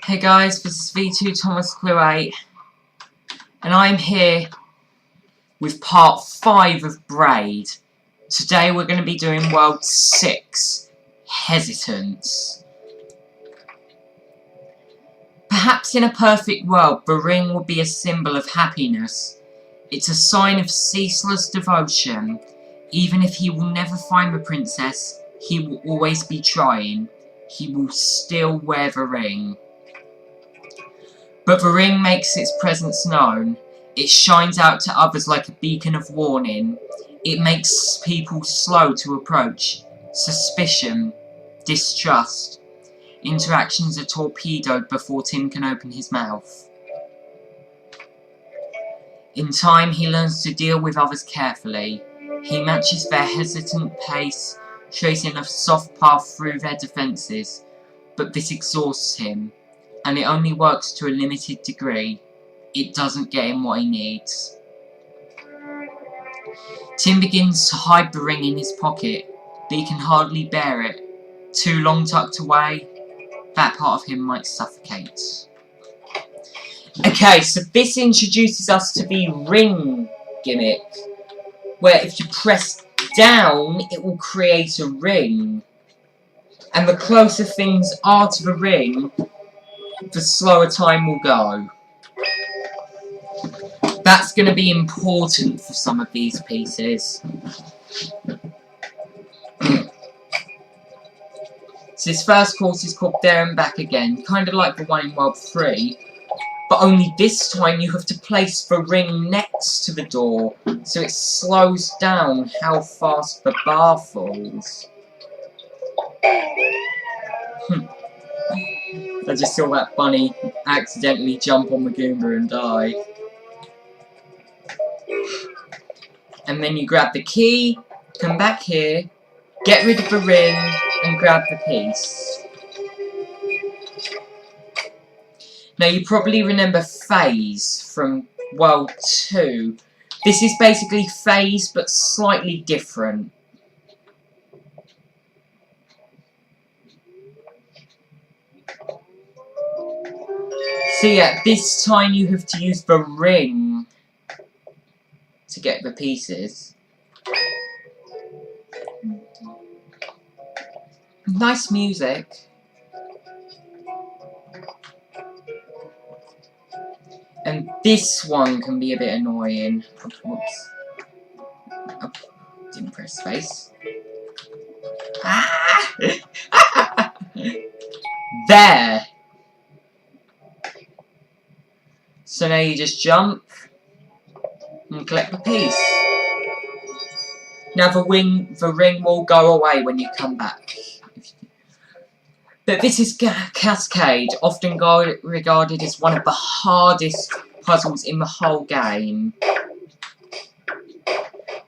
Hey guys, this is V2 Thomas Clue 8, and I'm here with part 5 of Braid. Today we're going to be doing World 6, Hesitance. Perhaps in a perfect world, the ring would be a symbol of happiness. It's a sign of ceaseless devotion. Even if he will never find the princess, he will always be trying. He will still wear the ring. But the ring makes its presence known. It shines out to others like a beacon of warning. It makes people slow to approach. Suspicion, distrust. Interactions are torpedoed before Tim can open his mouth. In time, he learns to deal with others carefully. He matches their hesitant pace, tracing a soft path through their defences. But this exhausts him. And it only works to a limited degree. It doesn't get him what he needs. Tim begins to hide the ring in his pocket, but he can hardly bear it. Too long tucked away, that part of him might suffocate. Okay, so this introduces us to the ring gimmick, where if you press down, it will create a ring. And the closer things are to the ring, the slower time will go. That's going to be important for some of these pieces. So this first course is called There and Back Again, kind of like the one in World 3, but only this time you have to place the ring next to the door, so it slows down how fast the bar falls. I just saw that bunny accidentally jump on the Goomba and die. And then you grab the key, come back here, get rid of the ring, and grab the piece. Now you probably remember Phase from World 2. This is basically Phase, but slightly different. So yeah, this time you have to use the ring to get the pieces. Nice music. And this one can be a bit annoying. Whoops. Oh, didn't press space. Ah! There! So now you just jump and collect the piece. Now the ring will go away when you come back. But this is Cascade, often regarded as one of the hardest puzzles in the whole game.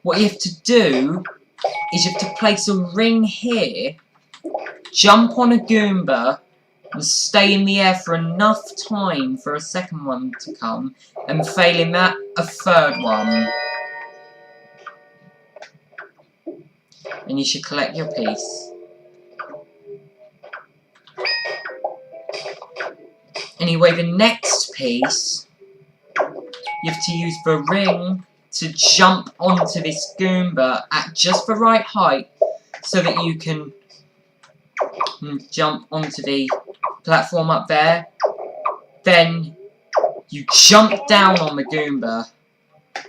What you have to do is you have to place a ring here, jump on a Goomba, and stay in the air for enough time for a second one to come, and failing that, a third one. And you should collect your piece. Anyway, the next piece, you have to use the ring to jump onto this Goomba at just the right height, so that you can jump onto the platform up there. Then you jump down on the Goomba.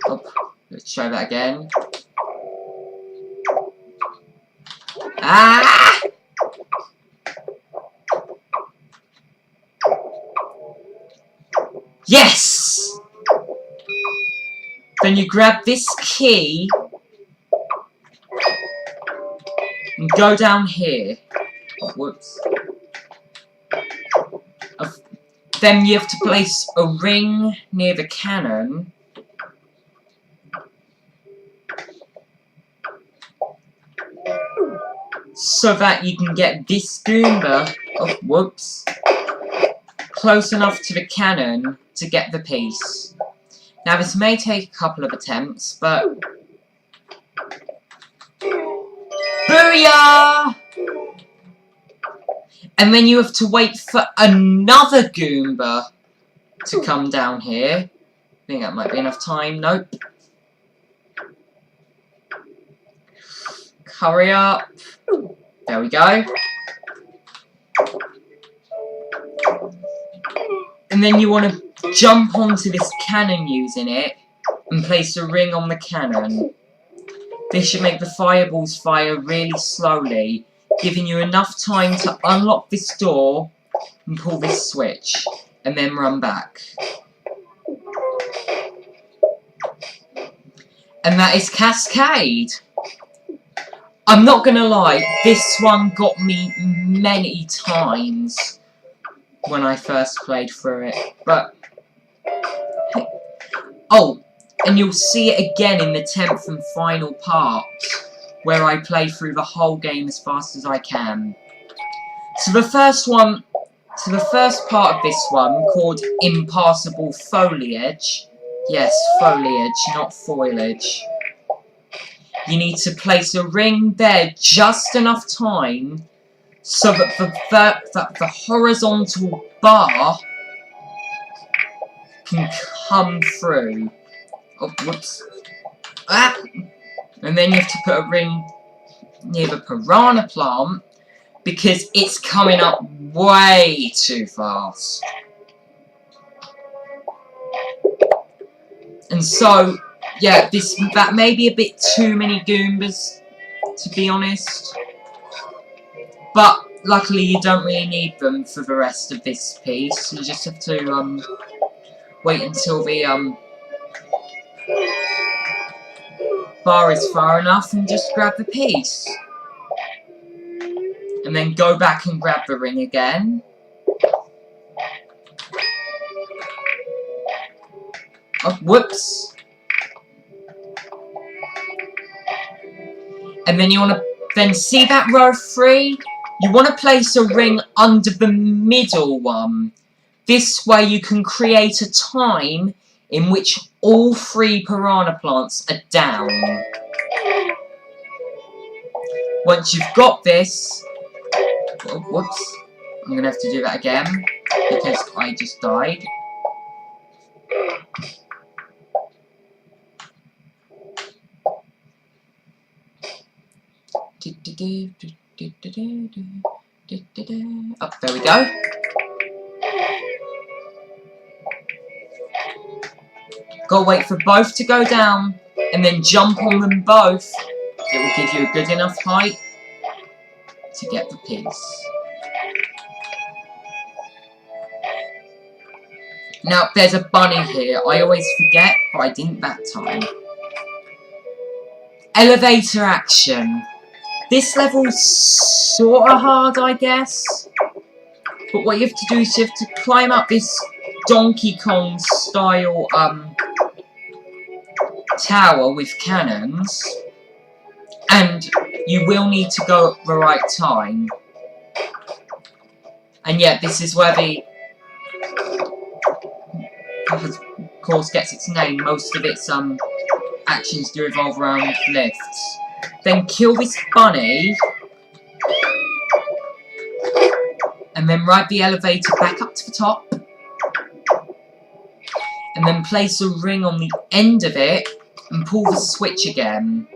Oh, let's try that again. Ah! Yes! Then you grab this key and go down here. Oh, whoops. Then you have to place a ring near the cannon. So that you can get this Goomba, oh, whoops, close enough to the cannon to get the piece. Now this may take a couple of attempts, but... Booyah! And then you have to wait for another Goomba to come down here. I think that might be enough time. Nope. Hurry up. There we go. And then you want to jump onto this cannon using it and place a ring on the cannon. This should make the fireballs fire really slowly, giving you enough time to unlock this door and pull this switch, and then run back. And that is Cascade. I'm not gonna lie, this one got me many times when I first played through it, but... Oh, and you'll see it again in the 10th and final part, where I play through the whole game as fast as I can. So the first part of this one, called Impassable Foliage, yes, foliage, not foliage, you need to place a ring there just enough time so that the horizontal bar can come through. Oh, whoops. Ah! And then you have to put a ring near the piranha plant because it's coming up way too fast. And so, yeah, that may be a bit too many Goombas, to be honest. But luckily you don't really need them for the rest of this piece. You just have to wait until the bar is far enough and just grab the piece. And then go back and grab the ring again. Oh, whoops. And then you want to then see that row 3? You want to place a ring under the middle one. This way you can create a time in which all 3 piranha plants are down. Once you've got this... Oh, whoops. I'm going to have to do that again because I just died. Oh, there we go. Gotta wait for both to go down and then jump on them both. It will give you a good enough height to get the piece. Now, there's a bunny here. I always forget, but I didn't that time. Elevator action. This level's sort of hard, I guess. But what you have to do is you have to climb up this Donkey Kong style tower with cannons. And you will need to go at the right time. And yeah, this is where the... of course gets its name. Most of its actions do revolve around lifts. Then kill this bunny. And then ride the elevator back up to the top. And then place a ring on the end of it and pull the switch again.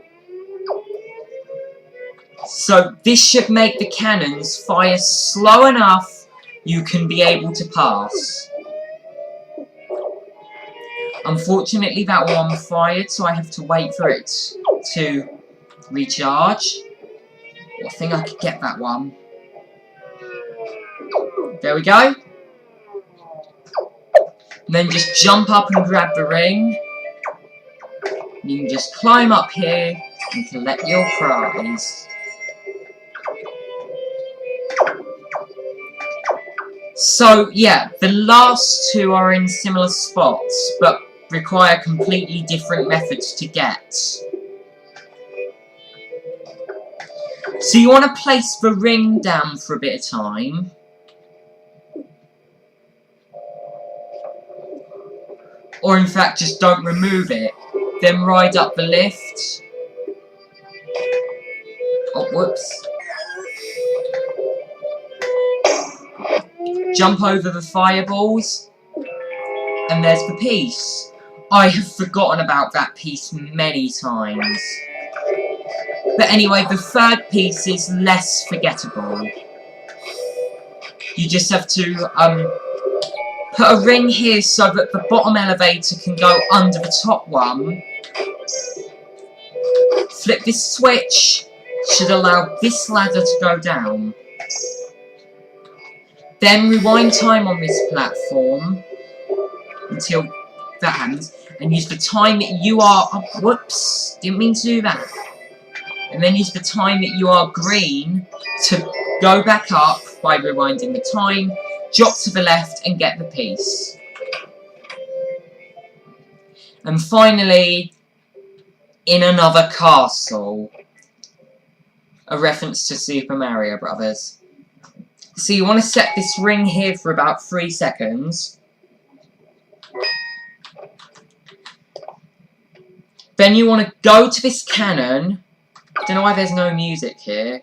So this should make the cannons fire slow enough you can be able to pass. Unfortunately that one fired, so I have to wait for it to recharge. I think I could get that one. There we go. And then just jump up and grab the ring. You can just climb up here and collect your prize. So, yeah, the last 2 are in similar spots, but require completely different methods to get. So you want to place the ring down for a bit of time. Or in fact, just don't remove it. Then ride up the lift. Oh, whoops. jump over the fireballs, and there's the piece. I have forgotten about that piece many times. But anyway, the third piece is less forgettable. You just have to put a ring here so that the bottom elevator can go under the top one. Flip this switch, should allow this ladder to go down. Then rewind time on this platform until that happens, and use the time that you are whoops, didn't mean to do that. And then use the time that you are green to go back up by rewinding the time, drop to the left and get the piece. And finally, in another castle. A reference to Super Mario Brothers. So you want to set this ring here for about 3 seconds. Then you want to go to this cannon. Don't know why there's no music here.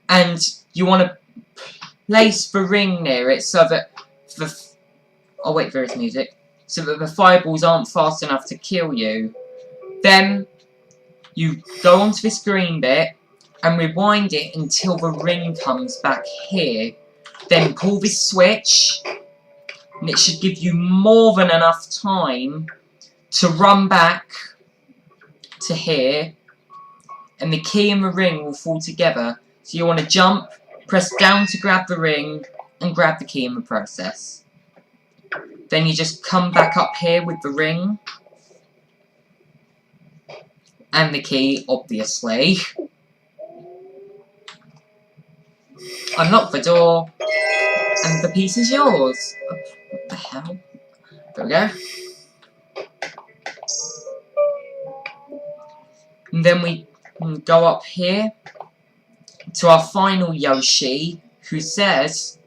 And you want to place the ring near it so that the... Oh wait, there is music. So that the fireballs aren't fast enough to kill you. Then you go onto this green bit and rewind it until the ring comes back here. Then pull this switch and it should give you more than enough time to run back to here, and the key and the ring will fall together. So you want to jump, press down to grab the ring, and grab the key in the process. Then you just come back up here with the ring, and the key, obviously. Unlock the door, and the piece is yours. What the hell? There we go. And then we go up here to our final Yoshi, who says,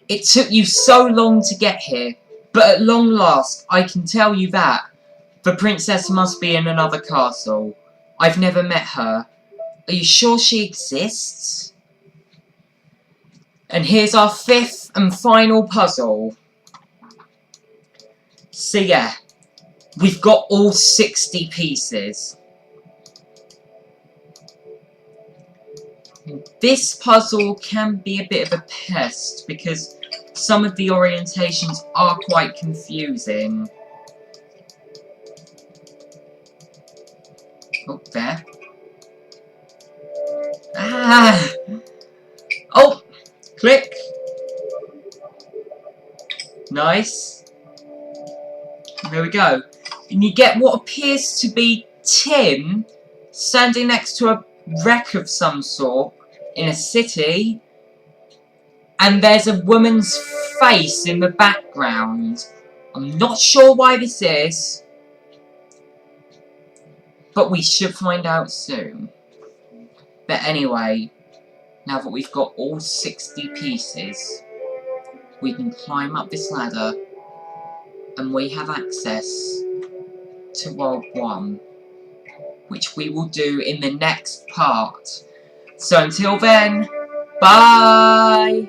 "It took you so long to get here, but at long last, I can tell you that the princess must be in another castle. I've never met her. Are you sure she exists?" And here's our 5th and final puzzle. So yeah, we've got all 60 pieces. This puzzle can be a bit of a pest because some of the orientations are quite confusing. Oh, there. Ah! Oh! Click! Nice. There we go. And you get what appears to be Tim standing next to a wreck of some sort in a city, and there's a woman's face in the background. I'm not sure why this is, but we should find out soon. But anyway, now that we've got all 60 pieces, we can climb up this ladder and we have access to World 1, which we will do in the next part. So until then, bye!